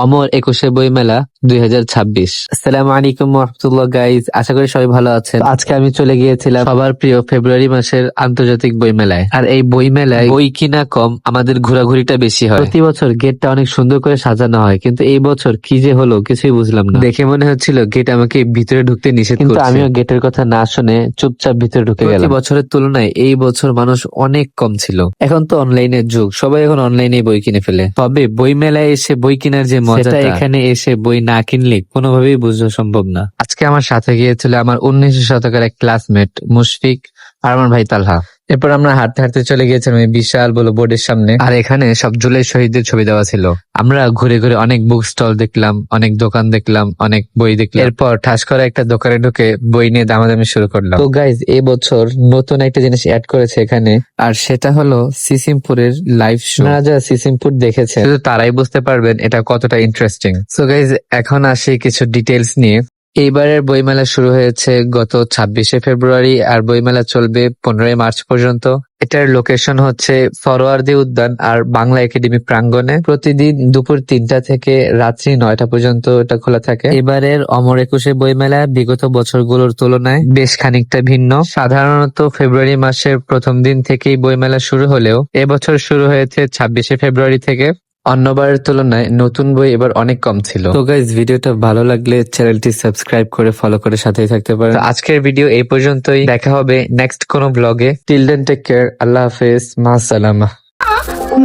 অমর ২১শে বইমেলা ২০২৬। আসসালামু আলাইকুম ওয়া গাইজ, আশা করি সবাই ভালো আছেন। আজকে আমি চলে গিয়েছিলাম সবার প্রিয় ফেব্রুয়ারি মাসের আন্তর্জাতিক বইমেলায়। আর এই বইমেলায় বই কিনা কম, আমাদের ঘোরাঘুরিটা বেশি হয়। প্রতি বছর গেটটা অনেক সুন্দর করে সাজানো হয়, কিন্তু এই বছর কি যে হলো কিছুই বুঝলাম না। দেখে মনে হচ্ছিল গেট আমাকে ভিতরে ঢুকতে নিষেধ করছে, কিন্তু আমিও গেটের কথা না শুনে চুপচাপ ভিতরে ঢুকে গেলাম। প্রতি বছরের তুলনায় এই বছর মানুষ অনেক কম ছিল। এখন তো অনলাইনের যুগ, সবাই এখন অনলাইনে বই কিনে ফেলে। তবে বই মেলায় এসে বই কেনার যে মজাটা, এখানে এসে বই না কিনলে কোনোভাবেই বোঝা সম্ভব না। আজকে আমার সাথে গিয়েছিল আমার ১৯ শতকের এক ক্লাসমেট মুশফিক আর আমার ভাই তালহা। এরপর আমরা হাঁটতে হাঁটতে চলে গিয়েছিলাম এই বিশাল বড় বোর্ডের সামনে, আর এখানে সব জুলাই শহীদদের ছবি দেওয়া ছিল। আমরা ঘুরে ঘুরে অনেক বুক স্টল দেখলাম, অনেক দোকান দেখলাম, অনেক বই দেখলাম। এরপর ঠাস করে একটা দোকানে ঢুকে বই নিয়ে দামাদামি শুরু করলাম। তো গাইজ, এই বছর নতুন একটা জিনিস অ্যাড করেছে এখানে, আর সেটা হলো সিসিমপুরের লাইভ শো। আপনারা যারা সিসিমপুর দেখেছেন শুধু তারাই বুঝতে পারবেন এটা কতটা ইন্টারেস্টিং। সো গাইজ, এখন আসি কিছু ডিটেলস নিয়ে। এইবারের বইমেলা শুরু হয়েছে গত ২৬শে ফেব্রুয়ারি আর বইমেলা চলবে ১৫ই মার্চ পর্যন্ত। এটার লোকেশন হচ্ছে ফরওয়ার্দী উদ্যান আর বাংলা একাডেমি প্রাঙ্গণে। প্রতিদিন দুপুর ৩টা থেকে রাত্রি ৯টা পর্যন্ত এটা খোলা থাকে। এবারের অমর ২১শে বইমেলা বিগত বছরগুলোর তুলনায় বেশ খানিকটা ভিন্ন। সাধারণত ফেব্রুয়ারি মাসের প্রথম দিন থেকেই বইমেলা শুরু হলেও এবছর শুরু হয়েছে ২৬শে ফেব্রুয়ারি থেকে। অন্যবারের তুলনায় নতুন বই এবার অনেক কম ছিল। তো গাইজ, ভিডিওটা ভালো লাগলে চ্যানেলটি সাবস্ক্রাইব করে ফলো করে সাথেই থাকতে পারেন। আজকের ভিডিও এই পর্যন্তই, দেখা হবে নেক্সট কোনো ব্লগে। টিল দেন টেক কেয়ার, আল্লাহ হাফেজ, মা সালামা।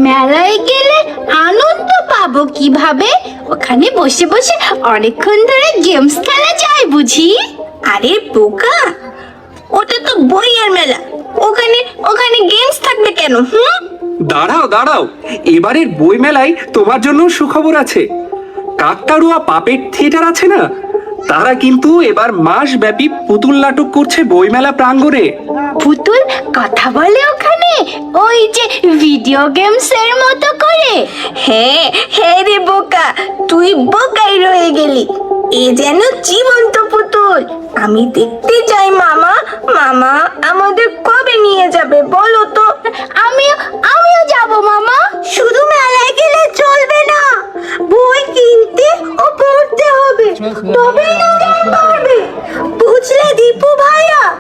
মেলায় গেলে আনন্দ পাবো কিভাবে? ওখানে বসে বসে অনেকক্ষণ ধরে গেমস খেলা যায় বুঝি? আরে বোকা, ওটা তো বইয়ের মেলা, ওখানে ওখানে গেমস থাকবে কেন? দাঁড়াও দাঁড়াও, এবারের বই মেলায় তোমার জন্য সুখবর আছে। কাকতাড়ুয়া পাপেট থিয়েটার আছে না, তারা কিন্তু এবার মাসব্যাপী পুতুল নাটক করছে বইমেলা প্রাঙ্গণে। পুতুল কথা বলে ওখানে, ওই যে ভিডিও গেমস এর মতো করে? হ্যাঁ হ্যাঁ রে বোকা, তুই বোকাই রয়ে গেলি। এ যেন জীবন্ত পুতুল। আমি দেখতে চাই মামা। মামা আমাদের কবে নিয়ে যাবে বলো তো? আমিও যাব মামা। শুধু মেলায় গেলে চলবে না, বই কিনতে ও পড়তে হবে, তবে